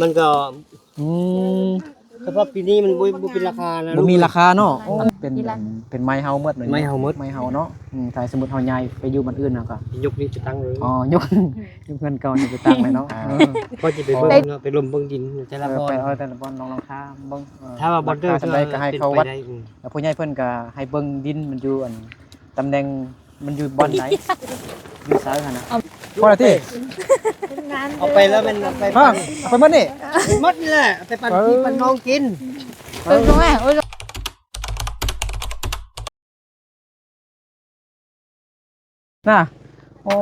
มันก็อืม เฉพาะปีนี้มันบ่เป็นราคานะ บ่มีราคาเนาะเป็นไม้เฮาหมดเลย ไม้เฮาหมด ไม้เฮาเนาะถ้าสมมุติเฮาย้ายไปอยู่บ้านอื่นน่ะก็ ยกนี้จะตั้งเลย อ๋อยกเงินเก่านี่ไปตั้งเลยเนาะ ก็จะไปเบิ่งเนาะไปลมเบิ่งดินแต่ละบ่อ ไปแต่ละบ่อนลองท่าเบิ่ง ถ้าว่าบ่อนเด้อ สำใดก็ให้เขาวัด ได้ แล้วผู้ใหญ่เพิ่นก็ให้เบิ่งดินมันอยู่อันตำแหน่งมันอยู่บ่อนไหนอยู่ซ้ายหั่นน่ะพอแล้วติ เอาไปแล้วมันเอาไป ฮะเอาไปหมดนี่ หมดนี่แหละเอาไปปั่นพี่ปั่นน้องกิน น่ะโอ้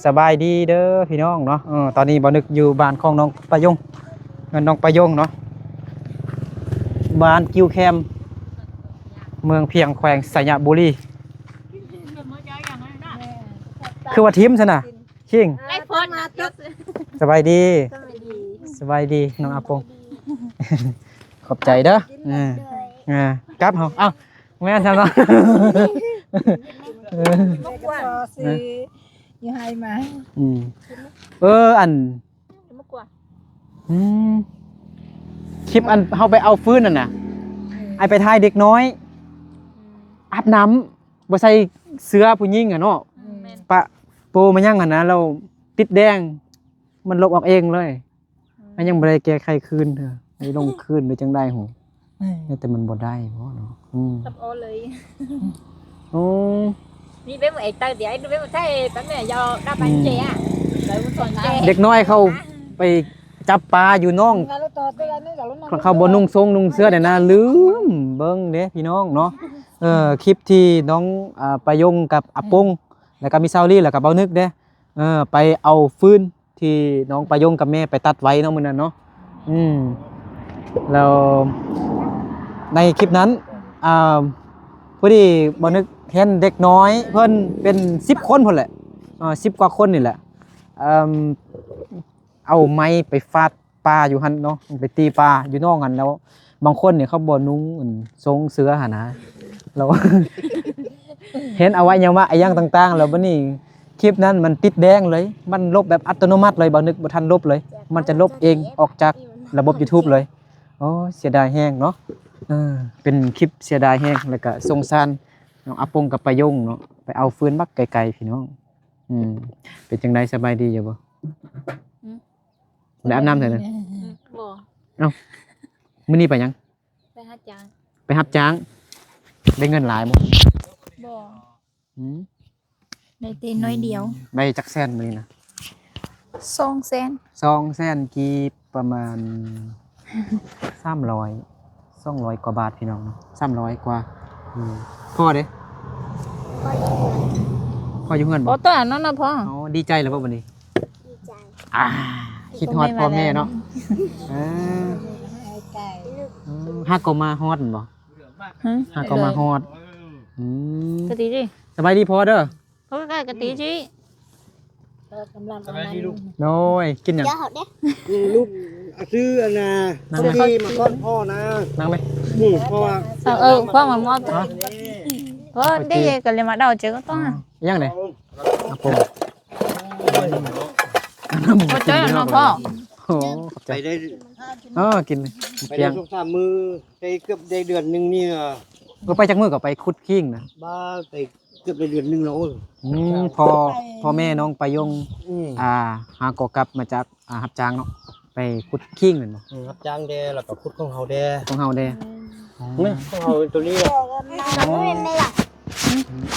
สบายดีเด้อพี่น้องเนาะตอนนี้บ่นึกอยู่บ้านของน้องปะยงน้องปะยงเนาะบ้านกิวแคมเมืองเพียงแขวงสระบุรีคือว่าทีมซั่นน่ะคิง ไอ้พอนมาตุ๊ด สบายดีสบายดีน้องอาปงขอบใจเด้อกลับเฮาเอ้าแม่นซั่นเนาะ มกว่าสิอยู่ให้มา อัน มกว่า คลิปอันเฮาไปเอาฟืนนั่นน่ะไอไปถ่ายเด็กน้อยอาบน้ำบ่ใส่เสื้อผู้หญิงอ่ะเนาะปะโปมายังอ่ะนะเราติดแดงมันลบออกเองเลยมันยังบ่ได้แก้ไขคืนเด้อไอ้ลงคืนได้จังได้หูแต่มันบ่ได้บ่เนาะตับโอเลย โอ้ นี่เป็นไอ้ตาเดี๋ยวเป็นไอ้ตอนนี้ยอดาบันเจียเลยมันสอนเจ เด็กน้อยเขาไปจับปลาอยู่น้องเขาบ่นุ่งทรงนุ่งเสื้อเนี่ยนะลืมเบิ่งเด้พี่น้องเนาะคลิปที่น้องปะยงกับอาปงแล้วก็มีซาวลี่แล้วก็เบานึกเด้ไปเอาฟืนที่น้องปะยงกับแม่ไปตัดไว้เนาะมื้อนั้นเนาะแล้วในคลิปนั้นพอดีเบานึกเห็นเด็กน้อยเพิ่นเป็น10คนพุ่นแหละ10กว่าคนนี่แหละเอาไม้ไปฟาดปลาอยู่หั่นเนาะไปตีปลาอยู่นอกหั่นแล้วบางคนเนี่ยเขาบ่นุ่งทรงเสื้อหั่นนะเรา เห็นเอาไว้ยังว่าไอ้ยังต่างๆแล้วบัดนี้คลิปนั้นมันติดแดงเลยมันลบแบบอัตโนมัติเลยบ่นึกบ่ทันลบเลยมันจะลบเองออกจากระบบ YouTube เลยโอ้เสียดายแฮงเนาะเป็นคลิปเสียดายแฮงแล้วก็สงสารน้องอาปงกับปะยงเนาะไปเอาฟืนบักไกลๆพี่น้องเป็นจังได๋สบายดีอยู่บ่ได้อาบน้ำใส่นั่น บ่ เอ้ามื้อนี้ไปยัง ไปหาจาง ไปรับจ้างได้เงินหลายบ่ บ่ ได้ ตีน้อยเดียว ได้จักแสนมื้อนี้นะ 2 แสน 200,000กีบประมาณ200กว่าบาทพี่น้องเนาะ300กว่าพอเด้พออยู่เฮือนบ่ บ่ตัวนั้นน่ะพ่อ อ๋อดีใจแล้วบ่บัดนี้ดีใจคิดฮอดพ่อแม่เนาะฮักก็มาฮอดบ่ฮักก็มาฮอดกะติจิ สบายดีพอเด้อ เพราะกะติจิ สบายดีลูก โน้ยกินหยัง ลูกซื้ออันน่ะที่มาก้อนพ่อนะ นั่งไหม เพราะว่า พ่อมามอเพราะได้ก็เลยมาเดาเจอก็ต้อง ยังไงอาปง บ่เจอเนาะพ่อ โอ้ขอบใจ ไปได้ กิน ไป เพีย ได้ ง 2-3 มื้อได้เกือบได้เดือนนึงนี่ ก็ไปจากมือก็ไปคุดขิงนะ บ้าไปเกือบได้เดือนนึงแล้ว พอแม่น้องไปยงหากอกลับมาจากหับจ้างเนาะไปคุดขิงนั่นเนาะ รับจ้างแดแล้วก็คุดของเฮาแด ของเฮาเด้ นี่ของเฮาตัวนี้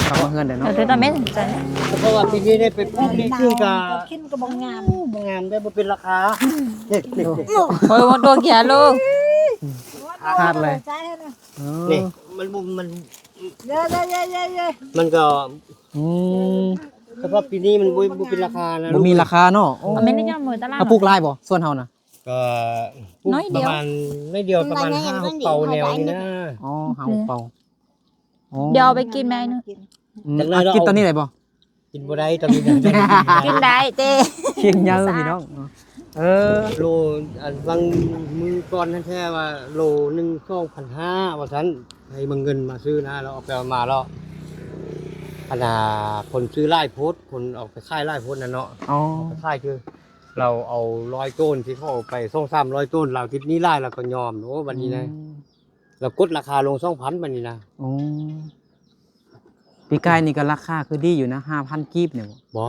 เขามาเฮือนเด้เนาะ เดี๋ยวตอนแม่สนใจ เพราะว่าปีนี้ได้ไปปลูกนี่คือก็ กินก็บ่งาม บ่งามได้บ่เป็นราคานี่ โอ้ยบ่ตัวเกียลูก พลาดเลย นี่มันมันก็เฉพาะปีนี้มันบ่เป็นราคานะ บ่มีราคาเนาะ มันไม่ได้ยอมมือตลาด ปลูกลายบ่ส่วนเฮานะ ก็น้อยเดียวประมาณ5-6เป่าแนวนี้นะ อ๋อเฮาเป่า เดี๋ยวไปกินแม่นึง กินตอนนี้ได้บ่ กินบ่ได้ตอนนี้ กินได้เต้ กินเยอะพี่น้องโลอันบางมือก่อนนั่นแท้ว่าโลนึง2,500ว่าซั่นให้มันเงินมาซื้อนะแล้วเอาไปเอามาแล้วขนาดคนซื้อไร่โพสต์คนออกไปค่ายไร่โพสต์นั่นเนาะ อ๋อ ไปค่ายคือ เราเอา100ต้นที่เขาเอาไป200-300ต้นเราคิดนี้ไล่เราก็ยอมโอ้บัดนี้นะเรากดราคาลง 2,000 บัดนี้นะ โอ้ปีกายนี่ก็ราคาคือดีอยู่นะ 5,000 กีบเนี่ย บ่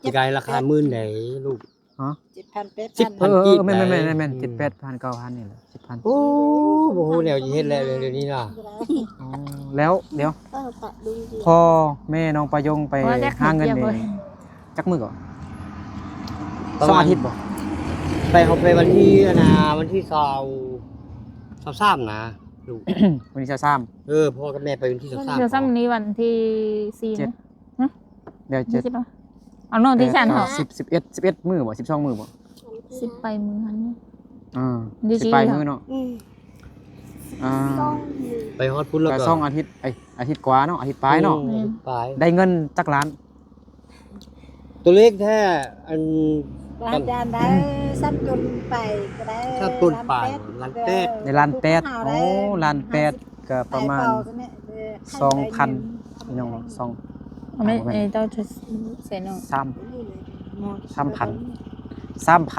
ปีกายราคา10,000ไหนลูก ฮะ 7,000 พัน เอ กี อบ แม่นๆๆๆ 7,800 9,000นี่แหละ 10,000 โอ้โหแนวสิเฮ็ดแล้วเดี๋ยวนี้น่ะ อ๋อแล้วเดี๋ยวพอแม่น้องประยงไปหาเงินนี่จักมื้อก่อน2อาทิตย์บ่ ไปเขาไปวันที่วันที่23นะลูก วันที่23 พ่อกับแม่ไปวันที่23 เดี๋ยวซ้ำนี้วันที่4 เจ็ด นะ เดี๋ยว 7ป่ะเอาโน่นที่ฉันเหรอ 11มื้อบ่12มื้อบ่ 10ไปมือหัน ดี สิ จี ไป เหรอ มื้อเนาะอ่า ไปฮอดพุ่นแล้ว ก็ ก็ 2อาทิตย์อาทิตย์กว่าเนาะอาทิตย์ปลายเนาะ ปลาย ได้เงินจักล้าน ตัวเลขแท้อัน อาจารย์ได้สับจนไปก็ได้ สับต้นปลายล้านแปด ในล้านแปดโอ้ล้านแปดก็ประมาณ 2,000พี่น้อง2 ไม่เจ้าจะเสียน้อง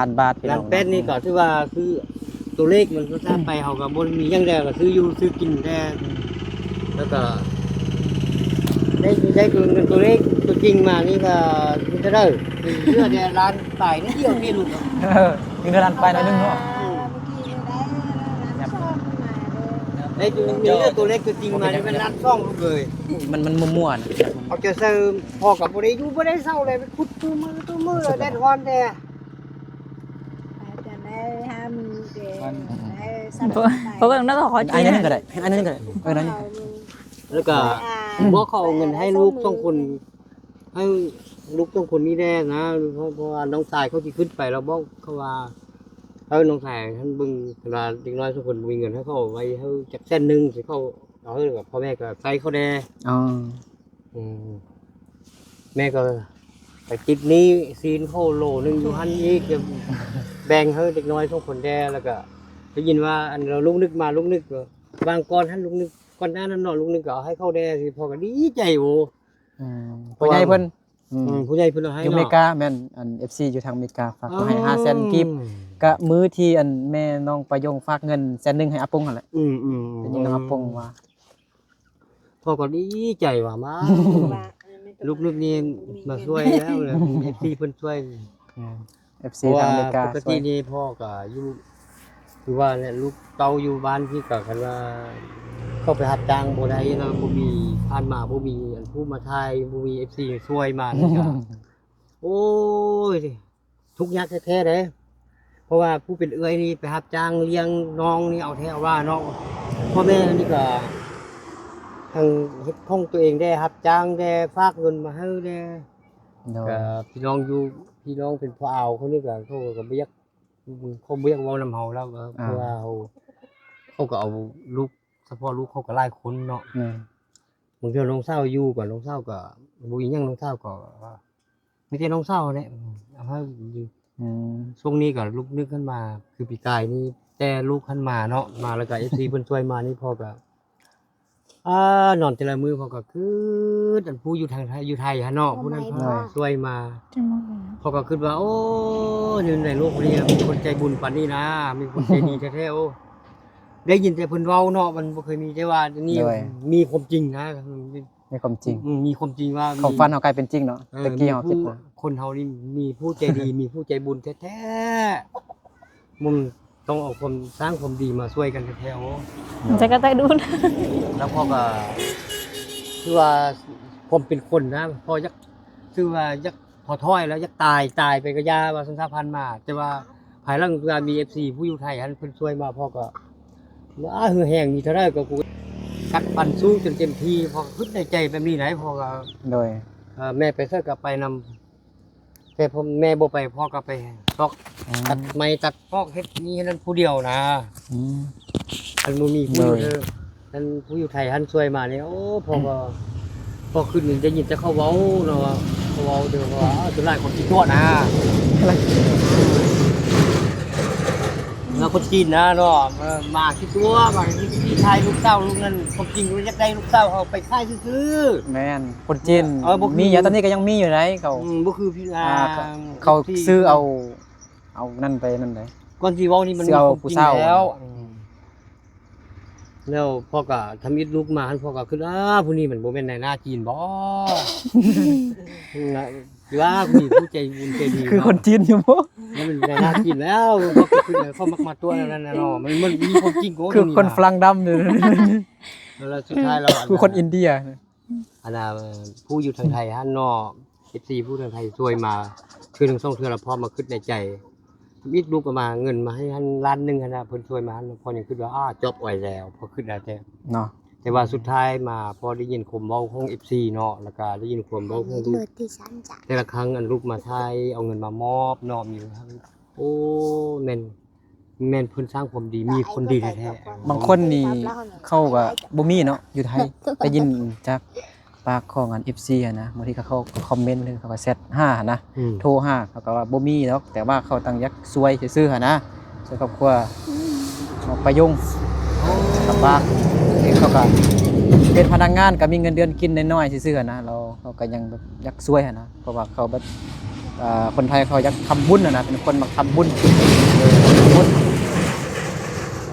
3,000 บาทพี่ ล้า น้ น อง แปดนี่ก็ถือว่าคือตัวเลขมันก็ถ้าไปเฮาก็บ่มีหยังแล้วก็ซื้ออยู่ซื้อกินแท้แล้วก็ได้เงินตัวเลขตัวจริงมานี่ก็มันจะได้เชื่อแต่ร้านปลายนิดเดียวนี่ลูก มีเงินล้านไปหน่อยนึงเนาะ ได้ตัวเลขตัวจริงมานี่มันร้านซ่องลูกเลย มันมั่วๆนะ เอาจะซื้อพ่อกับบ่ได้อยู่บ่ได้เศร้าเลยไปขุดตัวมือเลยได้ฮอนแต่ อาจารย์ได้ห้ามเด็กได้สับ เพราะว่าน่าจะขอ อัน จี นี้ น ก็ได้อันนี้ก็ได้นั่น แล้วก็บ่เขาเอาเงินให้ลูกต้องคนให้ลูกต้องคนนี้แน่นะเพราะว่าน้องชายเขาสิขึ้นไปแล้วบ่เขาว่าน้องชายท่านเบิ่งเวลาเด็กน้อยทุกคนมีเงินให้เขาไว้ให้จักเส้นนึงสิเขาเอาให้กับพ่อแม่ก็ใส่เขาแน่ อ๋อ แม่ก็ไปจิตนี้ซีนเขาโลนึงอยู่หั่นอีกจะแบ่งให้เด็กน้อยทุกคนแน่แล้วก็ได้ยินว่าอันเราลูกนึกมาลูกนึกก็บางก่อนท่านลูกนึกก่อนหน้านั้นเนาะลูกนึกก็เอาให้เขาแน่สิพ่อก็ดีใจโอ้ ผู้ใหญ่เพิ่น ผู้ใหญ่เพิ่นเอาให้ อยู่อ เนาะ เมริกาแม่นอัน FC อยู่ทางอเมริกาฝากมาให้500,000กีบก็มื้อที่อันแม่น้องประยงฝากเงิน100,000ให้อาปงหั่นแหละเป็นยิงน้องอาปงว่า พ่อก็ดีใจว่ามาลูกนึกนี่มาช่วยแล้วเลย FC เพิ่นช่วย FC ทางอเมริกา ปกตินี่พ่อก็อยู่คือว่าเนี่ยลูกเต้าอยู่บ้านที่ก็คันว่าเข้าไปรับจ้างบ่ได้เนาะบ่มีผ่านมาบ่มีอันผู้มาถ่ายบ่มี FC ช่วยมานี่ก็โอ้ยทุกข์ยากแท้ๆเด้เพราะว่าผู้เป็นเอื้อยนี่ไปรับจ้างเลี้ยงน้องนี่เอาแท้เอาว่าน้องพ่อแม่นี่ก็ทางเฮ็ดของตัวเองได้รับจ้างได้ฝากเงินมาให้ได้ โดย ก็พี่น้องอยู่พี่น้องเป็นพ่อเอาเขานี่ก็เขาก็บ่อยากเขาบ่อยากเว้านำเฮาแล้วเพราะว่าเขาก็เอาลูกเฉพาะลูกเขาก็หลายคนเนาะบางเทื่อน้องสาวอยู่กับน้องสาวก็บ่อีหยังน้องสาวก็มีแต่น้องสาวแหละเอาให้อยู่ช่วงนี้ก็ลูกนึกขึ้นมาคือปีกายนี่แต่ลูกขึ้นมาเนาะมาแล้วก็ FC เพิ่นช่วยมานี่พ่อก็นอนแต่ละมื้อพ่อก็คืออันผู้อยู่ทางไทยอยู่ไทยฮะเนาะผู้นั้นช่วยมา เขาก็คิดว่าโอ้อยู่ในโลกนี้มีคนใจบุญปานนี้นะมีคนใจดีแท้ๆโอ้ได้ยินแต่เพิ่นเว้าเนาะมันบ่เคยมีแต่ว่านี่มีความจริงนะ ในความจริง มีความจริงว่า ความฝันเฮากลายเป็นจริงเนาะตะกี้เฮาคิดว่า คนเฮานี่มีผู้ใจดี มีผู้ใจบุญแท้ๆมึงต้องเอาความสร้างความดีมาช่วยกันแท้ๆโอ้ จะก็ได้ดูนะ แล้วพ่อก็คือว่าความเป็นคนนะพ่อยักคือว่ายักพอถ้อยแล้วยักตายไปก็ยาว่าสังฆพันธ์มาแต่ว่าภายหลังการมี FC ผู้อยู่ไทยหันเพิ่นช่วยมาพ่อก็ว่าหือแห้งมีเท่าไรก็กูกัดปันสู้จนเต็มที่พ่อคิดในใจแบบนี้ไหนพ่อก็ โดย แม่ไปเสิร์ฟก็ไปนำแต่ผมแม่บ่ไปพ่อก็ไปตอกตัดไม้ตัดพอกเฮ็ดนี่นั่นผู้เดียวนะอันบ่มีผู้อยู่นั่นผู้อยู่ไทยหันช่วยมานี่โอ้พ่อก็พอขึ้นนี่ได้ยินแต่เขาเว้าเนาะเขาเว้าเด้อว่าตัวหลายคนคิดตัวนะแล้วคนจีนนะเนาะมาคิดตัวมาที่ชายลูกเต้าลูกนั้นความจริงรู้จักได้ลูกเต้าเขาไปค่ายซื่อ แม่นคนจีน บ่คือ มีอยู่ตอนนี้ก็ยังมีอยู่ไหนเขา บ่คือพี่ เขาซื้อเอา เอานั่นไปนั่นได้ ก่อนสิเว้านี่มัน สิเอา ความ ผู้ จริง เฒ่า แล้วพ่อก็ทำอิฐลูกมาพ่อก็คิดผู้นี้มันบ่แม่นนายหน้าจีนบ่ นะคือว่ามีผู้ใจบุญใจดี คือคนจีนอยู่บ่ มันเป็นนายหน้าจีนแล้วเขาก็คือเขามักมาตัวนั้นน่ะเนาะมันมีความจริงของ คือคนฝรั่งดำนี่ แล้วสุดท้ายเรา คือคนอินเดีย อันน่ะผู้อยู่ทางไทยฮะเนาะ FC ผู้ทางไทยช่วยมาคือทั้งสองเทื่อแล้วพ่อมาคิดในใจมีลูกก็มาเงินมาให้1ล้านหั่นน่ะเพิ่นช่วยมาหั่นพ่อยังคิดว่าจบไว้แล้วพอคิดได้แต่ เนาะ แต่ว่าสุดท้ายมาพอได้ยินคมเว้าของ FC เนาะแล้วก็ได้ยินคมเว้าของลูกแต่ละครั้งอันลูกมาไทยเอาเงินมามอบเนาะมีทั้งโอ้แม่นเพิ่นสร้างความดีมีคนดีแท้ๆ บางคนนี่เข้าก็บ่มีเนาะอยู่ไทยได้ยินจากปากของอัน FC อะนะบางทีเขาก็คอมเมนต์นึงเขาก็แซด5นะโทร5เขาก็ว่าบ่มีหรอกแต่ว่าเขาตั้งยักซวยซื่อๆหั่นนะช่วยครอบครัวออกไปยุ่งลำบากนี่เขาก็เป็นพนักงานก็มีเงินเดือนกินน้อยๆซื่อๆหั่นนะเขาก็ยังแบบยักซวยหั่นนะเพราะว่าเขาแบบคนไทยเขาอยากทำบุญนะเป็นคนมักทำบุญบุญ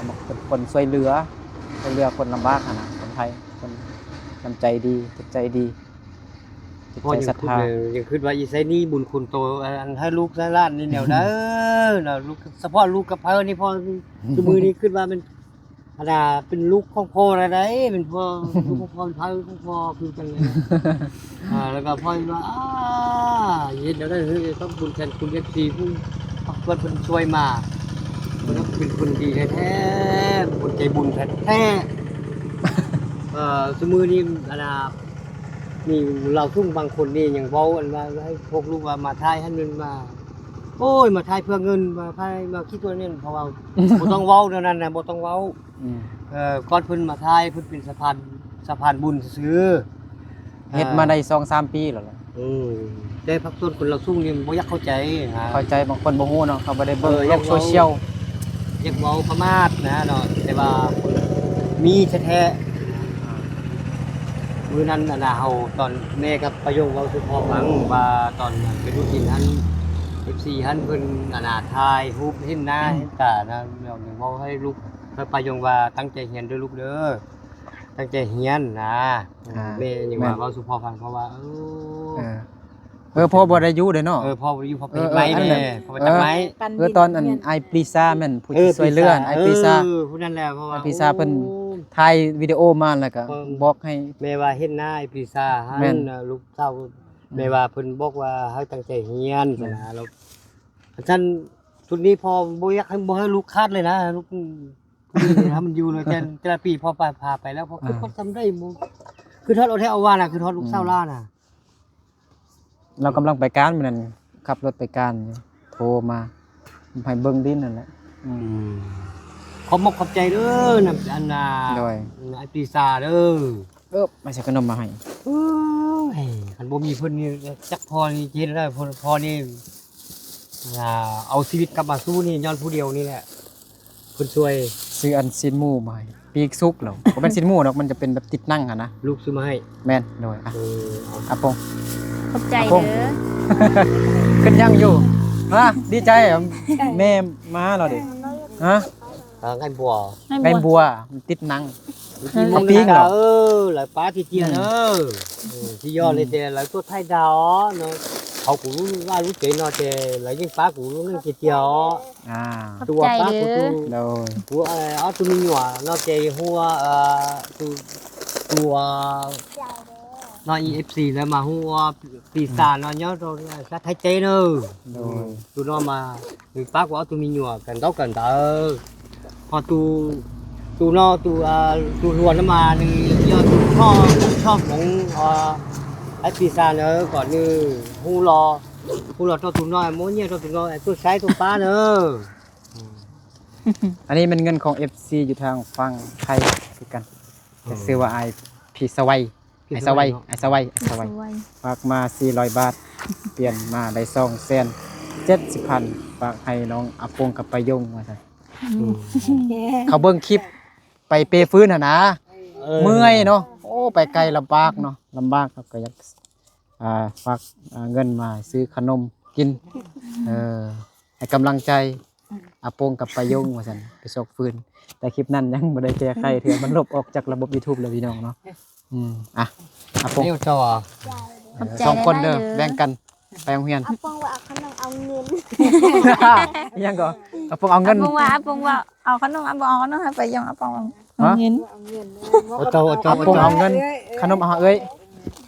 มักเป็นคนช่วยเหลือคนลำบากนะคนไทยคนน้ำใจดีจิตใจดีจิต พ่อ ใจ ยัง ศรัท คิด ธา เลยยังคิดว่าอีไซนี่บุญคุณโตอันให้ลูกให้หล้านนี่แนวเด้อน่ะลูกเฉพาะลูกกับเพิ่นนี่พ่อคือมือนี้คิดว่ามันอันน่ะเป็นลูกของพ่ออะไรเป็นพ่อลูกของพ่อเพิ่นของพ่อคือกันเลยแล้วก็พ่อว่าเฮ็ดแล้วได้คือต้องบุญแทนคุณ FC ผู้เพิ่นช่วยมาเพิ่นเป็นคนดีแท้ๆคนใจบุญแท้ๆสมือนี้อันน่ะนี่เราทุ่งบางคนนี่ยังเว้าอันว่าให้พวกลูกว่ามาทายให้เงินมาโอ้ยมาทายเพื่อเงินมาทายมาคิดตัวนี้เพราะว่า บ่ต้องเว้าเท่านั้นน่ะบ่ต้องเว้าก่อนเพิ่นมาทายเพิ่นเป็นสะพานบุญซื้อ เฮ็ดมาได้ 2-3 ปีแล้วล่ะ แต่พักต้นคนเราสู้นี่บ่อยากเข้าใจฮะ เข้าใจบางคนบ่ฮู้เนาะเขาบ่ได้เบิ่ง เออ โลกโซเชียล อยากเว้าประมาทนะเนาะแต่ว่ามีแท้ๆมื้อนั้นน่ะเฮาตอนแม่กับประโยคเว้าสุพ่อฟังว่าตอนไปดูกินหัน FC หันเพิ่นทายรูปเห็นหน้าเห็นตานะแล้วยังเว้าให้ลูกให้ประโยคว่าตั้งใจเรียนเด้อลูกเด้อตั้งใจเรียนนะแม่ยังว่าเว้าสุพ่อฟังเพราะว่าพอบ่ได้อยู่เด้เนาะ พ่ออยู่พ่อเป็นไม้แน่พ่อเป็นตัดไม้ ตอนอันไอปรีซาแม่นผู้ที่ช่วยเหลือไอปรีซา ผู้นั้นแหละเพราะว่า ปรีซาเพิ่นถ่ายวิดีโอมาแล้วก็บอกให้ แม่ว่าเฮ็ดหน้าไอ้ปรีซาหั แม่น นลูกเต้าแม่ว่าเพิ่นบอกว่าให้ตั้งใจเรียนนะแล้วท่านชุดนี้พอบ่อยากให้บ่ให้ลูกคาดเลยนะลูกถ้ามันอยู่เลยแต่ละปีพอพาไปแล้วพอคือเขาทำได้บ่คือทอดเอาแท้เอาว่าน่ะคือทอดลูกเต้าล่าน่ะ เรากำลังไปการมื้อนั้นขับรถไปการอยู่โทรมาให้เบิ่งดินนั่นแหละ ขอบมกขอบใจเด้อนะอันน่ะ โดย ไอ้ปรีซาเด้อ ไม่ใช่ขนมมาให้ คันบ่มีเพิ่นนี่จักพอนี่เฮ็ดได้พอนี่เอาชีวิตกลับมาสู้นี่ย้อนผู้เดียวนี่แหละเพิ่นช่วย ซื้ออันซินหมูมาให้ปีกซุกแล้วบ่เป็นซินหมูดอกมันจะเป็นแบบติดนั่งอะนะ ลูกซื้อมาให้ แม่นโดยอาปง ขอบใจ ครับผม เด้อ ขึ้นยังอยู่ดีใจอะแม่มาแล้วดิฮะ ไงบัว ไก่บัวมันติดนั่ง กิน เอาปิ้งเหรอ หลายป้าที่เจียนที่ยอดเลยแต่หลายตัวไทยดาวเนาะเขากูรู้ว่ารู้เจ๋งเนาะแต่หลายยิ่งป้ากูรู้นั่งเจียว ตัวป้ากูตัว โดย หัวตัวมีหนัวเนาะเจหัวตัวเนาะ EFC แล้วมาหัวปีศาจเนาะเนาะเราสัตว์ไทยเจเนอะ โดย ตัวnó mà người bác của tôi mình nhùa cần tóc cần tờ họ tu nó tu ruột nó mà do tu cho cũng ấy pizza nữa còn như hu lò cho tụi nó mỗi nhiêu cho tụi nó tôi sai tôi phá nữa อันนี้มันเงินของ FC อยู่ทางฝั่งไทยคือกันจะซื้อว่าไอพีสวัยไอสวัยฝากมา400 บาทเปลี่ยนมาได้270,000ฝากให้น้องอาปงกับปายงว่าซั่นเขาเบิ่งคลิปไปเปฟื้นหั่นนะเมื่อยเนาะโอ้ไปไกลลำบากเนาะลำบากครับก็อยากฝากเงินมาซื้อขนมกิน ให้กำลังใจอาโปงกับปายงว่าซั่นไปซอกฟืนแต่คลิปนั้นยังบ่ได้แก้ไขเถื่อมันลบออกจากระบบ YouTube แล้วพี่น้องเนาะอ่ะอาโปง เดี๋ยวจอ สองคนเด้อแบ่งกันไปโรงเรียน เอาปองว่าเขาต้องเอาเงิน ยังก็อาโปงเอาเงิน ปงว่าเอาขนมเอาขนมให้ไปยังเอาปองเอาเงิน เอาเงิน เอาจอ อาโปงเอาเงินขนมเอาเอ้ย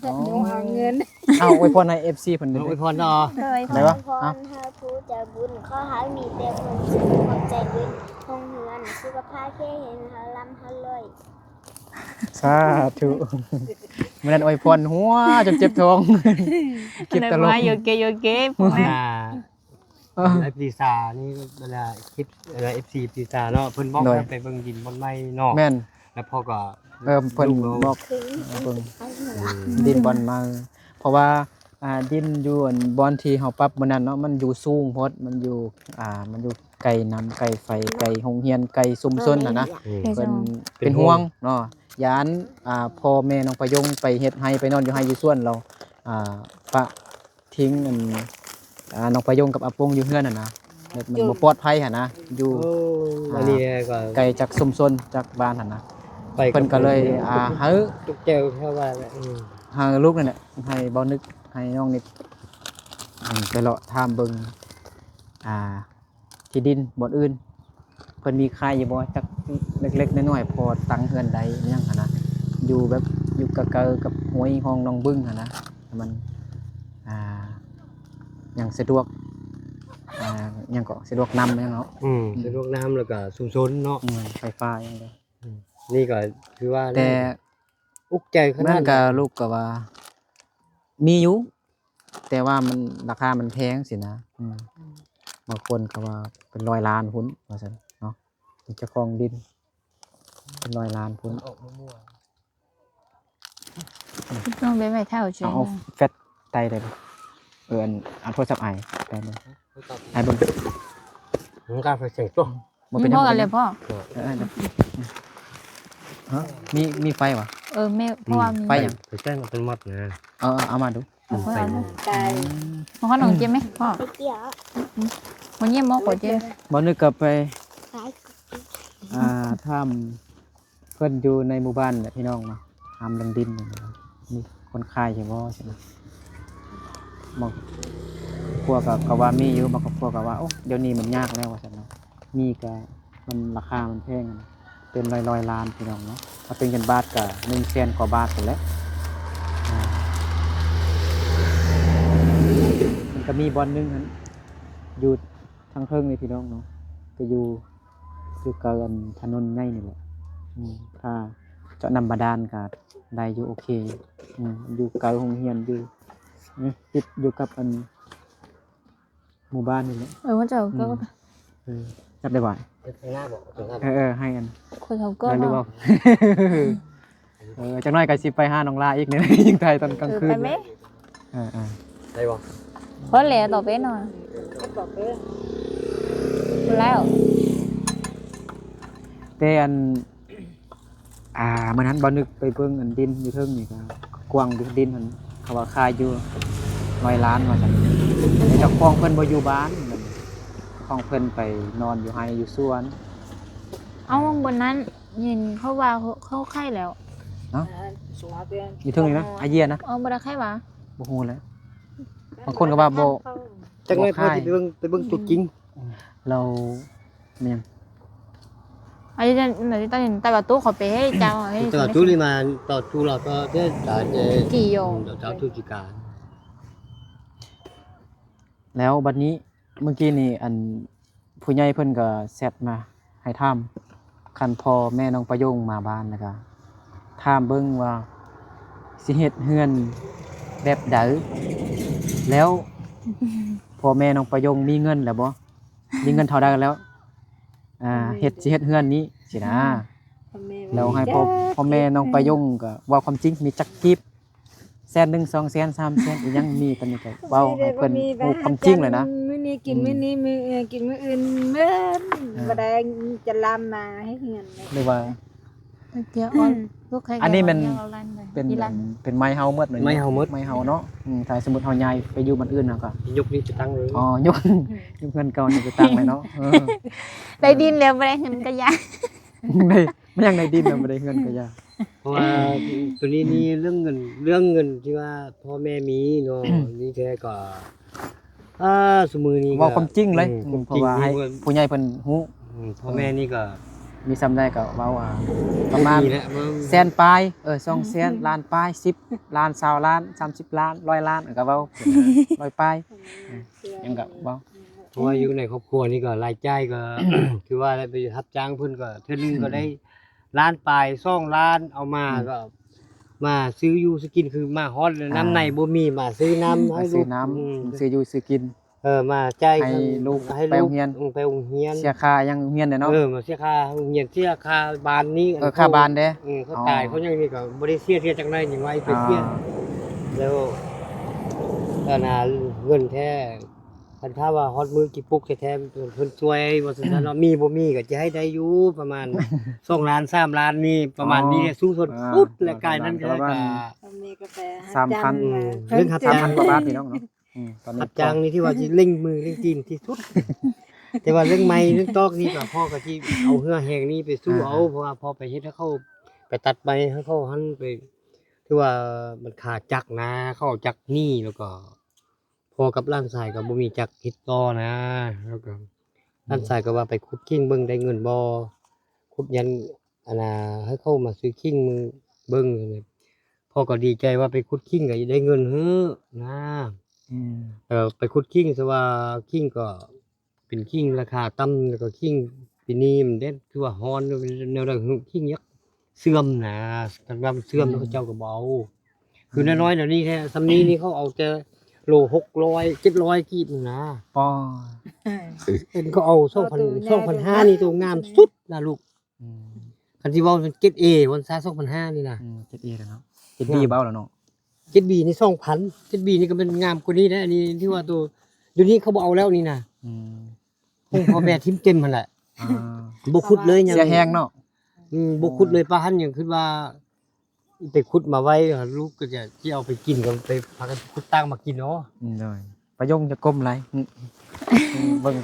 เอาเงิน เอาอวยพรให้ FC เพิ่น อ เด้ วย อ พรเนาะ เคย ไหนวะ พรหาผู้ใจบุญข้อหามีแต่คนสุขความใจเย็นคงเฮือนสุขภาพแค่เห็นหาลำหาเลย สาธุมื้อนั้นอวยพรหัวจนเจ็บท้องคลิปตลก โยเกพวกนั้น ไอปีซานี่เวลาคลิปFC ปีซาเนาะเพิ่นบอกว่าไปเบิ่งดินบนไม้เนาะ แม่น แล้วพ่อก็ เพิ่นบอก ถึง เบิ่งดินบอลมาเพราะว่าดินอยู่อันบอนที่เฮาปรับมื้อนั้นเนาะมันอยู่สูงโพดมันอยู่ไกลน้ำไกลไฟไกลโรงเรียนไกลชุมชนน่ะนะเพิ่นเป็นห่วงเนาะยานพ่อแม่น้องประยงไปเฮ็ดไร่ไปนอนอยู่ไร่อยู่สวนเราปะทิ้งอันน้องประยงกับอาปงอยู่เฮือนน่ะนะแบบมันบ่ปลอดภัยหั่นนะอยู่ อันนี้ก็ ไกลจากชุมชนจากบ้านหั่นนะเพิ่นก็เลยหา ตุกเจลแค่ว่า หาลูกนั่นแหละให้เบานึกให้น้องนิดไปเลาะถามเบิ่งที่ดินบ่อนอื่นเพิ่นมีค่ายอยู่บ่จักเล็กๆน้อยๆพอตั้งเฮือนใดอิหยังหั่นนะอยู่แบบอยู่กะเกอกับห้วยห้องน้องบึ้งหั่นนะมันอย่างสะดวกหยังก็สะดวกนำหยังเนาะ สะดวกน้ำแล้วก็ชุมชนเนาะ ไฟฟ้าหยังเลย นี่ก็คือว่า แต่ อุกใจขนา นั่ ด นก็ลูกก็ว่ามีอยู่แต่ว่ามันราคามันแพงสินะบางคนก็ว่าเป็น100 ล้านพุ่นว่าซั่นเนาะเจ้าของดินเป็น100 ล้านพุ่น ออกมั่ว ต้องไปไม่เท่าเชื่อ เอาแฟตไตได้บ่อันโทรศัพท์ได้บ่ไอ้เบิ่ง ผมกล้าไปเสกตัว บ่เป็นหยั พ่อง กันเลยพ่อ ฮะมีไฟวะ แม่เพราะว่า ไฟหยัง ไปแจ้งเป็นมดนะ เอามาดู ไป ตาย มันขนมเจ๊ไหมพ่อ ไปเกี่ยว มันเยี่ยมมากกว่าเจ๊ บ่นึกกลับไป ตาย ทำเพิ่นอยู่ในหมู่บ้านแหละพี่น้องเนาะทำเรื่องดินนี่นะมีคนขายใช่บ่ใช่ไหมบางพวกก็ว่ามีอยู่บางพวกก็ว่าโอ้เดี๋ยวนี้มันยากแล้วว่าซั่นเนาะมีก็มันราคามันแพงอะเป็นร้อยล้านพี่น้องเนาะถ้าเป็นเงินบาทก็100,000 กว่าบาทพุ่นแหละมันก็มีบ่อนหนึงหั่นอยู่ทางเทิงนี่พี่น้องเนาะก็อยู่กับถนนใหญ่นี่แหละถ้าเจาะน้ำบาดาลก็ได้อยู่โอเคอยู่ไกลโรงเรียนอยู่ติดอยู่กับหมู่บ้านนี่แหละ มันจะก็ จับได้บ่อย ข้างหน้าบอกตรงนั้น ให้กัน คนเขาก็ ได้หรือเปล่าจักหน่อยก็สิไปหาน้องลาอีกเนี่ย ยิงไทยตอนกลางคืน ไปไหม ได้บอก เพราะเหลือต่อไปหน่อย บอกเลย แล้ว แต่มื้อนั้นบ่นึกไปเบิ่งดินอยู่เทิงนี่ก็กว้างอยู่ดินมันเขาว่าขายอยู่100 ล้านว่าซั่นเจ้าของเพิ่นบ่อยู่บ้านของเพิ่นไปนอนอยู่ไร่อยู่สวน เอาบนนั้นยินเขาว่าเขาไข้แล้ว สวเตียน อยู่เทิงนี่นะอาเยียนะ บ่ได้ไข้หวะ บ่ฮู้แหล้ว บางคนก็ว่าบ่ จังไม่พอที่ไปเบิ่งตัวจริง เราแม่น อันนี้ตอนนี้แต่ว่าตู้ขอไปให้เจ้าให้ ต่อทุลีมาต่อทุเราก็ได้แต่ กี่โย เจ้าทุจิการ แล้วบัดนี้เมื่อกี้นี่ผู้ใหญ่เพิ่นก็แชทมาให้ถามคันพ่อแม่น้องประโยงมาบ้านแล้วก็ถามเบิ่งว่าสิเฮ็ดเฮือนแบบใดแล้วพ่อแม่น้องประโยงมีเงินแล้วบ่มีเงินเท่าใดกันแล้วสิเฮ็ดเฮือนนี้สินะแล้วให้พ่อแม่น้องประโยงก็เว้าความจริงมีจักกีบ100,000 200,000 300,000อีหยังมีปานนี้ก็เว้าให้เพิ่นรู้ความจริงเลยนะ มื้อนี้กินมื้อนี้มื้อกินมื้ออื่นมื้อบ่ได้จะลามมาให้เงิน หรือว่า เดี๋ยวเอาลูกใคร อันนี้มัน เอาลั่นเลย เป็น อีลั่น เป็นไม้เฮาหมดเลย ไม้เฮาหมด ไม้เฮาเนาะถ้าสมมุติเฮาย้ายไปอยู่บ้านอื่นน่ะก็ ยกนี้จะตั้งเลย อ๋อยกเงินเก่านี่ไปตั้งเลยเนาะได้ดินแล้วบ่ได้เงินก็ยาก ได้มันยังได้ดินแล้วบ่ได้เงินก็ยาก เพราะว่าตัวนี้นี่เรื่องเงินที่ว่าพ่อแม่มีเนาะนี่แท้ก็สมือนี้ เว้าความจริงเลย ความ เพ จริ ราะ ง ว่าให้ผู้ใหญ่เพิ่นฮู้ พ่อแม่นี่ก็ มีซ้ำได้ก็เว้าประมาณ ดีแล้ว แสนปลาย2แสนล้านปลาย10ล้าน20ล้าน30ล้าน100ล้านก็เว้า100ปลายยังก็เว้า เพราะว่าอยู่ในครอบครัวนี่ก็รายจ่ายก็ คือว่าได้ไปรับจ้างเพิ่นก็เทื่อนึงก็ได้ล้านปลาย2ล้านเอามาก็มาซื้ออยู่ซื้อกินคือมาฮอดน้ำในบ่มีมาซื้อน้ำให้ ซื้ ลู อก น้ำซื้ออยู่ซื้อกิน มาจ่าย ให้ลูก ให้ ไป ลู โร ก งเรียน ไปโรงเรียน เสียค่ายังเรียนเนาะ มาเสียค่าโรงเรียนเสียค่าบ้านนี้ ค่าบ้านเด้ เขาตายเขายังนี่ก็บ่ได้เสียจังได๋ยังไว้เป็นเสียแล้วตอนน่ะเงินแท้คันถ้าว่าฮอดมือกี่ปุกแท้ๆเพิ่นช่วยว่าซั่นเนาะมีบ่มีก็จะให้ได้อยู่ประมาณ 2 ล้าน3ล้านนี่ประมาณนี้สูงสุดสุดและกายนั้นก็ มีกาแฟ 3,000 เรื่องหับจ้าง 3,000กว่าบาทพี่น้องเนาะตอนนี้ หับจ้างนี่ที่ว่าสิเร่งมือเร่งตีนที่สุด แต่ว่าเรื่องไม้เรื่องตอกนี่ก็พ่อก็ที่เอาเหือแหงนี่ไปสู้เอาเพราะว่าพอไปเฮ็ดให้เขาไปตัดไม้ให้เขาหันไปคือว่ามันขาดจักรนะเขาเอาจักรนี่แล้วก็พอกับร้านทรายก็บ่มีจักรเฮ็ดต่อนะแล้วก็ร้านทรายก็ว่าไปขุดกิ้งเบิ่งได้เงินบ่ขุดยันอันน่ะให้เขามาซื้อกิ้งมือเบิ่งพ่อก็ดีใจว่าไปขุดกิ้งก็ได้เงินเฮ้อนะไปขุดกิ้งซะว่ากิ้งก็เป็นกิ้งราคาต่ำแล้วก็กิ้งปีนี้มันเด็ดคือว่าฮ้อนแนวนั้นกิ้งยักษ์เสื่อมนะกันว่ามันเสื่อมแล้วเขาเจ้าก็บ่เอาคือน้อยๆเดี๋ยวนี้แค่ซำนี้นี่เขาเอาแต่โล600 700กีบนะ ปอ เห็นเขาเอา2,500นี่ตัวงามสุดนะลูกคันสิเว้าเป็นเกรด A วันซะ2,500นี่นะ 7A แล้วเนาะ 7B เบาแล้วเนาะ เกรด B นี่ 2,000 เกรด B นี่ก็เป็นงามกว่านี้นะอันนี้ที่ว่าตัวเดี๋ยวนี้เขาบ่เอาแล้วนี่นะพ่อแม่ทิ่มเต็มหั่นแหละบ่ขุดเลยหยัง เสียแฮงเนาะ บ่ขุดเลยป้าหันหยังคิดว่าไปขุดมาไว้ลูกก็จะที่เอาไปกินก็ไปพากันขุดตั้งมากินเนาะ เลยประยงจะก้มไรเบิ่ง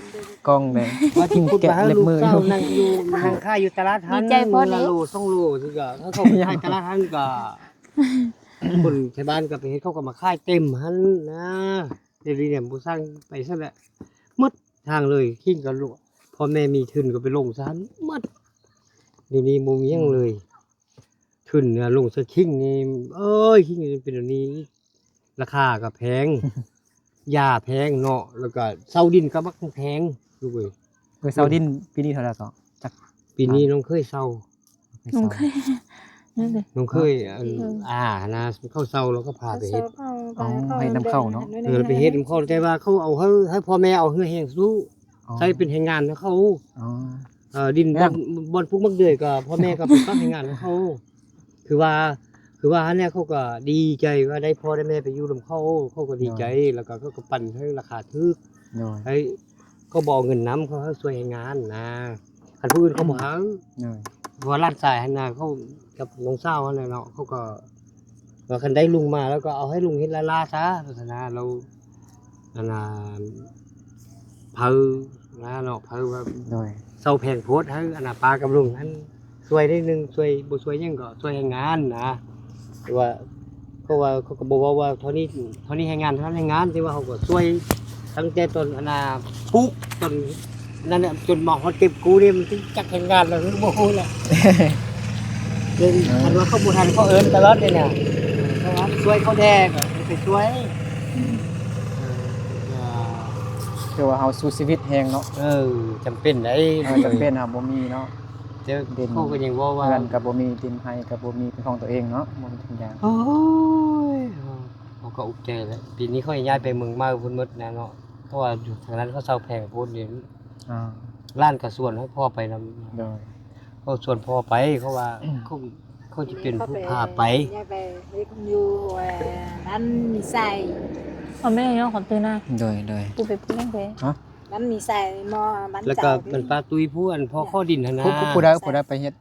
กล้องเลย ว่าที่ขุดมาให้ เล็บ ลูก มือ เจ้านั่งอยู่นั่งค่ายอยู่ตลาดหันมื้อละโล2โลซึ่งก็ถ้าเขาไปค่ายตลาดหันก็คนชาวบ้านก็ไปเฮ็ดเขาก็มาค่ายเต็มหันนะเดี๋ยวนี้เนี่ยบ่สร้างไปซะแหละหมดทางเลยคิงก็ลูกพ่อแม่มีทุนก็ไปลงซะหันหมดเดี๋ยวนี้บ่มีหยังเลยทุนเนี่ยลงซะคิงนี่เอ้ยคิงนี่เป็นอันนี้ราคาก็แพงยาแพงเนาะแล้วก็เสาดินก็มักแพงลูกเอ้ย เสาดินปีนี้เท่าไหร่ก็จัก ปีนี้น้องเคยเศร้า น้องเคยนั่นเลย น้องเคยนะเข้าเศร้าแล้วก็พาไปเฮ็ด ให้น้ำเข้าเนาะ ไปเฮ็ดเขาแต่ว่าเขาเอาให้พ่อแม่เอาเฮือแห้งสู้ใช้เป็นแรงงานให้เขาดินบอนพวกมักเดือยก็พ่อแม่ก็เป็นแรงงานให้เขาคือว่าเนี่ยเขาก็ดีใจว่าได้พ่อได้แม่ไปอยู่นำเขาก็ดีใจแล้วก็เขาก็ปั่นให้ราคาถูกให้เขาบ่เอาเงินนำเขาให้ช่วยแรงงานนะคันผู้อื่นเขาบ่หาเพราะร้านทรายหั่นน่ะเขากับน้องสาวนั่นแหละเนาะเขาก็ว่าคันได้ลุงมาแล้วก็เอาให้ลุงเฮ็ดลาซะศาสนาเราอันน่ะเผานะเนาะเผาว่าเซาแพงโพดให้อันน่ะปากับลุงนั้นช่วยได้นึงช่วยบ่ช่วยหยังก็ช่วยให้งานนะแต่ว่าเขาก็บ่ว่าเท่านี้ให้งานเท่านั้นให้งานแต่ว่าเขาก็ช่วยตั้งแต่ต้นอันน่ะปลูกต้นนั่นน่ะจนหมอกฮอดเก็บกูนี่มันจักเฮ็ดงานแล้วบ่ฮู้แหละเรื่องคันว่าเขาบ่ทันเขาเอิ้นตลอดเลยเนี่ยเขาว่าช่วยเขาแดกไปช่วย คือว่าเฮาสู้ชีวิตแฮงเนาะ จำเป็นได้ จำเป็นบ่มีเนาะ แต่เขาก็ยังว่า เงินก็บ่มีดินให้ก็บ่มีเป็นของตัวเองเนาะบ่มีทุกอย่าง โอ้ยเขาก็อุกใจแล้วปีนี้เขาย้ายไปเมืองมาพุ่นหมดนะเนาะเพราะว่าอยู่ทางนั้นเขาเซาแพงพุ่นนี่ร้านก็ส่วนให้พ่อไปนำ โดย เขาส่วนพ่อไปเขาว่าเขาจะเป็นผู้พาไป ย้ายไปเฮ็ดอยู่นั้นมีใส่เอาแม่เนาะขอตื่นหน้า โดย กูไปพูดเรื่องเด้นั้นมีใส่หม้อมัน แล้วก็มันปลาตุยผู้อันพ่อข้อดินหั่นนะ ผู้ใดไปเฮ็ด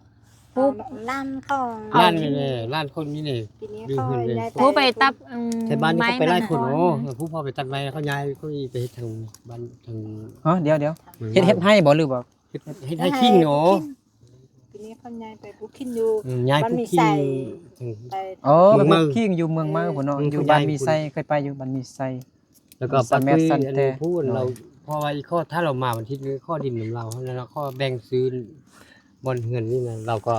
ไป ผู้ ล้านของ ล้านนี่ล้านคนนี่นี่ ปีนี้ อยู่ เขา เพิ่นเลย ย้าย ผู้ไปตับ แต่บ้านนี้เขาไปไล่คน ม้ โอ้ นะ ผู้พ่อไปตัดไม้เขาย้ายเขาไปเฮ็ดทางบ้านทาง เดี๋ยวเฮ็ดให้บ่หรือบ่ เฮ็ดให้ขิงโอ้ ปีนี้เขาย้ายไปบุคินอยู่ ย้ายผู้ขิง ไป ไป เมื เมื อ อง งคิงอยู่เมืองมาพุ่นเนาะ อยู่บ้านมีไซเคยไปอยู่บ้านมีไซ แล้วก็ สั ปั น ก แมส คือ สัน อัน แต่ นี้พูดเราเพราะว่าอีกข้อถ้าเรามาวันที่นี้ข้อดินของเราแล้วเราข้อแบ่งซื้อบนเฮือนนี่นะเราก็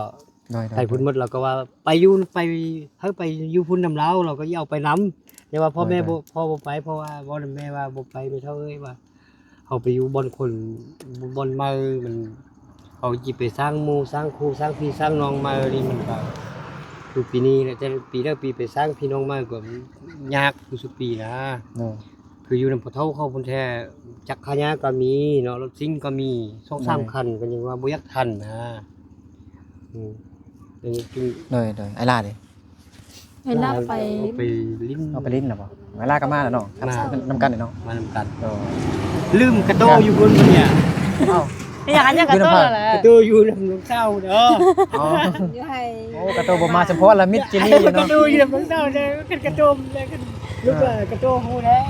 ได้ ไทยพุ่นหมดเราก็ว่าไปอยู่ไปเฮาไปอยู่พุ่นนำเราเราก็เอาไปนำแต่ว่าพ่อแม่บ่พ่อบ่ไปเพราะว่าบ่แม่ว่าบ่ไปไม่เท่าเอ้ยว่าเฮาไปอยู่บนคนบนมามันเขาจิไปสร้างหมู่สร้างครูสร้างพี่สร้างน้องมานี่มันก็คือปีนี้แหละแต่ปีแล้วปีไปสร้างพี่น้องมาก็ยากคือสุปีนะ เนาะ คืออยู่นำพอเท่าเข้าพุ่นแท้จักรยานก็มีเนาะรถซิ่งก็มี2-3คันก็ยังว่าบ่อยากทันนะอย่างนี้กิน เลยไอ้ล่าดิ เวลาไป เอาไปลิ้น เอาไปลิ้นน่ะบ่ไอ้ล่าก็มาแล้วเนาะนำกันเนาะ มานำกัน เออ ลืมกระโตอยู่บนเนี่ย เอ้า อยากอันจะกระโดดเหรอก ระโตอยู่นำน้องเจ้าเด้อ อ๋อ อยู่ให้ โอ้กระโตบ่มาเฉพาะละมิดจิลี่อยู่ กระ เนาะ โตอยู่นำน้องเจ้าเด้อกันกระโตมเลยกันลูกกระโตฮู้แล้ว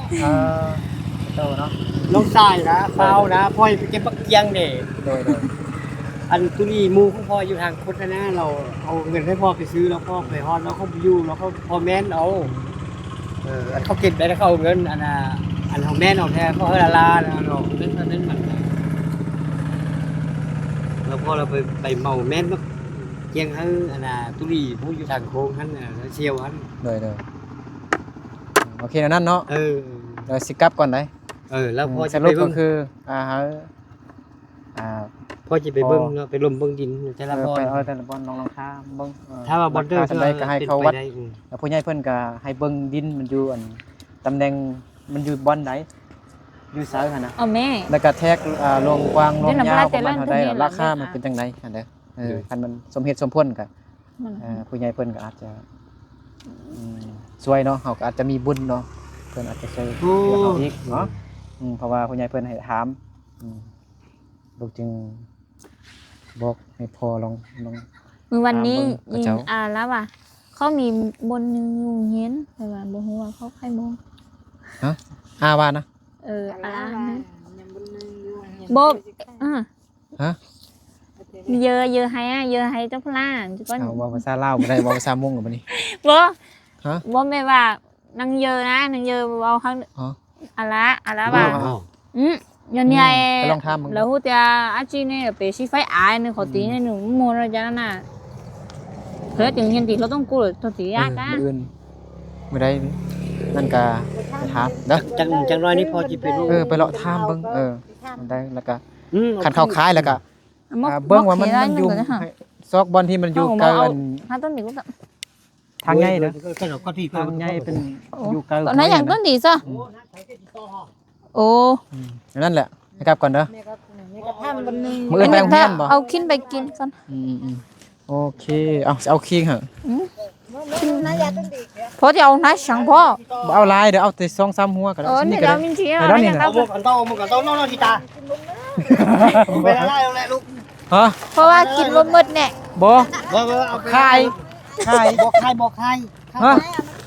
กระโตเนาะ น้องชายนะเฝ้านะพ่อยไปเก็บบักเกียงเด้ โดย อันตุลีหมู่ของพ่ออยู่ทางพุทธนะเราเอาเงินให้พ่อไปซื้อแล้วพ่อไปฮอดแล้วเขาอยู่แล้วเขาพ่อแม่นเอาอันเขาเก็บได้แล้วเขาเอาเงินอันน่ะอันเขาแม่นเอาแท้พ่อเฮาลานะเราเนั้นมันแล้วพอเราไปเมาแม่นบักเกียงให้อันน่ะตุลีผู้อยู่ทางโค้งหั่นน่ะแล้วเชียวหั่น โดยโอเคนั่นเนาะ เอ เดี๋ยวสิกลับก่อนได้ แล้วพ่อ ส จะ รุ ไป ป เบิ่ ก็ ง คือพ่อจะไปเบิ่งเนาะไปลมเบิ่งดินแต่ละบ่อ ไปแต่ละบอลลองท่าเบิ่ง ถ้าว่าบ่เด้อ ทำได้ก็ให้เขาวัด เป็นไปไ แล้วผู้ใหญ่เพิ่นก็ให้เบิ่งดินมันอยู่อันตำแหน่งมันอยู่บ่อนใดอยู่ไสหั่นน่ะ เอาแม่ แล้วก็แท็กลงกว้างลงยาว เดี๋ ป ยว ระมาณ เรา เท่าใด แต่ละ ราคา เดือน มันเป็นจังไดอันเด้อ เออ คันมันสมเหตุสมผลก็ มัน ผู้ใหญ่เพิ่นก็อาจจะช่วยเนาะเฮาก็อาจจะมีบุญเนาะเพิ่นอาจจะช่วยเหลือเฮาอีกเนาะเพราะว่าผู้ใหญ่เพิ่นให้ถามลูกจึงบอกให้พ่อลอง มือวันนี้ พระ ยิง เจ้า แล้วว่ะเขามีบนหนึงอยู่เฮียนแต่ว่าบ่ฮู้ว่าเขาใครบ่ ว่านะ ยังบนนึงอยู่ บ่ฮะ giờ hay cho plan chứ เอา con ว่าภาษาลาวบ่ได้ว่าภาษามงกับบัดนี้ bố Hả? bố mẹ bà năng giờ vào hơn Hả? lá bà nhân cái này lòng tham mừng. là hút tia á chi này là bé sĩ phải ai nữa khó tí này nữa mua ra cho nó nè thế tự nhiên thì nóต้องกู้thôi tí á cá มื้ออื่นมื้อใดนั่นก็ไปถามเด้อ จังน้อยนี่พอจิไปรู้ ไปเลาะถามเบิ่งได้แล้วก็คันเข้าขายแล้วก็ móc เบิ่งว่ามัน thế đó อยู่ nhưng mà hả ซอกบอลที่มันอยู่ไกลกัน hai tuần thì cũng vậy ทางใหญ่เด้อ ก็ที่ ทางใหญ่เป็นอยู่ไกล còn nói rằng tuần thì sao ồ นั่นแหละนะครับก่อนเด้อ นี่ก็ทำบนนึง มื้ออื่นไปโรงเรียนบ่ เอาคินไปกินกัน โอเคเอาคิงเหรอ น่ายาต้นดี พอจะเอาน้าช่างพ่อ บ่เอาลายเดี๋ยวเอาแต่2-3หัวก็ได้ นี่ ก็ เรา ได้ มินเชีย ไปแล้วนี่นะ เอาหมวกกันโตน้องที่ตาไปอะไรเอาแหละลูก ฮะ เพราะว่ากินบ่หมดเนี่ย บ่ เอา คายคาย บอกใครฮะ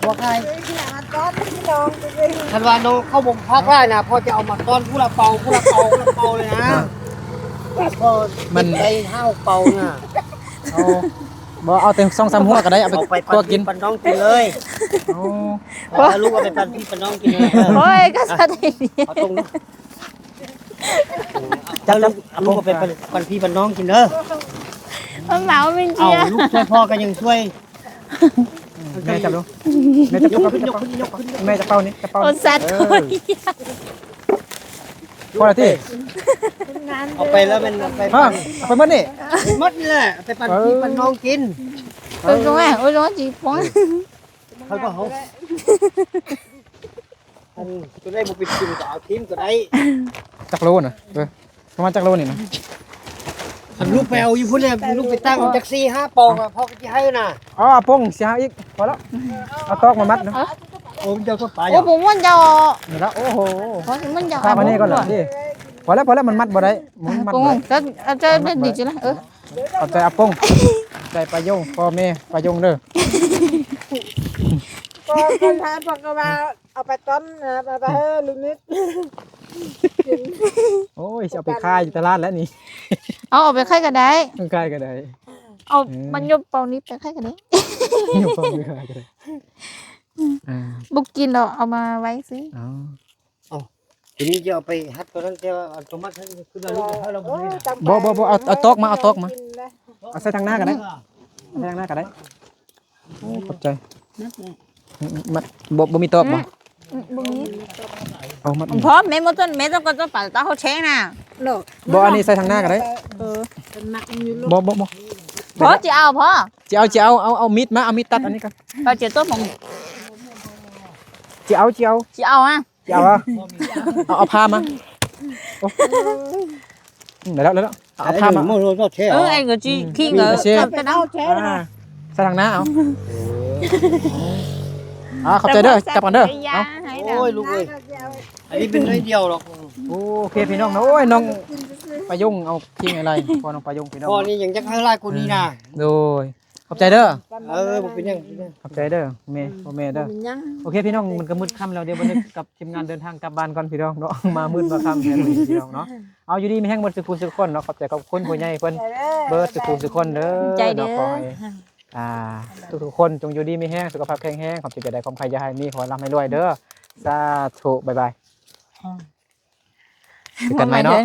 บอกใคร ก้อนพี่น้องไปเลย ทันวาน้องเข้าบ่งพักได้นะพอจะเอามาตอนผู้ละเป่าเลยนะพอมันไปห้าวเป่าน่ะ เอาบ่เอาแต่2-3หัวก็ได้เอาไป เอาไป ตัวกิน ปันน้องกินเลย เอา ลูกเอาไปปันพี่ปันน้องกินเลย โอ้ยก็สะดี เอาตรงนี้จับลูกเอาไปปันพี่ปันน้องกินเด้อ มันเหมามิน เอา เชีย ลูกช่วยพ่อก็ยังช่วย แม่จับดูแม่จับ ย ก ก ระ ขึ้นย เป๋าก ขึ้นยกขึ้น แม่จับเป้านี่กระเป๋า โอ้สัตว์คน พอละที่ เอาไปแล้วมันไป ฮะเอาไปหมดนี่ มดนี่แหละไปปันพี่ปันน้องกิน เอ้ยตรงไหนโอ้ยตรงจีบง เขาก็เขาจะได้บุปิดกินก็เอาทิ้งก็ได้ จักโลน่ะประมาณจักโลนี่นะ ลูกไปเอาอยู่พุ่นเนี่ยลูกไปตั้งแท็กซี่5 ปองพ่อก็จะให้น่ะ อ๋อปงเสียอีกพอแล้วเอาตอกมามัดนะ โอ้เจ้าก็ไป โอ้ผมมันจะ นี่ละโอ้โห มันจะ ข้ามานี่ก่อนเหรอที่พอแล้วมันมัดบ่ได้มันมัด ปง บ่ได้ จะได้ดีจีละเอาใจอาปง ใจปลายงพ่อแม่ปลายงเด้อ ก็คนทานพอกมาเอาไปต้มนะไปเฮ้ลุงนิด โอ้ยจะเอาไปขายอยู่ตลาดแล้วนี่ เอาไปค่ายก็ได้ ขายก็ได้ เอามันยบเปล่านี้ไปค่ายก็ได้ อยู่ฟังไม่ขายก็ได้บุกกินเราเอามาไว้สิ อ๋อ ทีนี้จะเอาไปฮัดตัวนั้นจะเอาตัวมัดให้คือเราลูกให้เราบ่ได้นะ บ่เอาโต๊ะมาเอาโต๊ะมาเอาใส่ทางหน้าก็ได้ใส่ทางหน้าก็ได้โอ้ขอบใจมัดบ่มีโต๊ะบ่ บุกนี้ เอามัด พร้อมแม่มดต้นแม่ต้องก็ต้องปัดตาเขาแช่น่ะ บ่อันนี้ใส่ทางหน้าก็ได้ เป็นมักอยู่ลูก บ่ พอจะเอาพอ จะเอามีดมาเอามีดตัดอันนี้ก่อน ไปเจอต้นของ จะเอา จะเอาอ่ะ เอาผ้ามาเดี๋ยวแล้วเอาผ้ามา โมโหโนแท้ ไอ้ก็จีขี้เงอจะเอาแช่ ใส่ทางหน้าเอาขอบใจเด้อจับกันเด้อเอา โอ้ยลูกเอ้ยอันนี้เป็นน้อยเดียวหรอก โอเคพี่น้องนะโอ้ยน้องปลายงเอาทิ้งอะไรพอน้องปลายงพี่น้อง พอนี่ยังจะให้ไล่กูนี่นะ โดยขอบใจเด้อ บ่เป็นยัง ขอบใจเด้อแม่พ่อแม่เด้อ ยัง โอเคพี่น้องมันก็มืดค่ำแล้วเดี๋ยววันนี้กับทีมงานเดินทางกลับบ้านก่อนพี่น้องเนาะมามืดมาค่ำแค่นี้พี่น้องเนาะเอาอยู่ดีมีแห้งหมดสุขุสุขคนเนาะขอบใจขอบคุณผู้ใหญ่เพิ่นเบิดสุขุสุขคนเด้อ ใจเด้อ ขอให้ทุกๆคนจงอยู่ดีมีแห้งสุขภาพแข็งแรงขอบใจจะได้ความใครจะให้มีขอร่ำให้รวยเด้อสาธุบ๊ายบายเจอกันใหม่เนาะ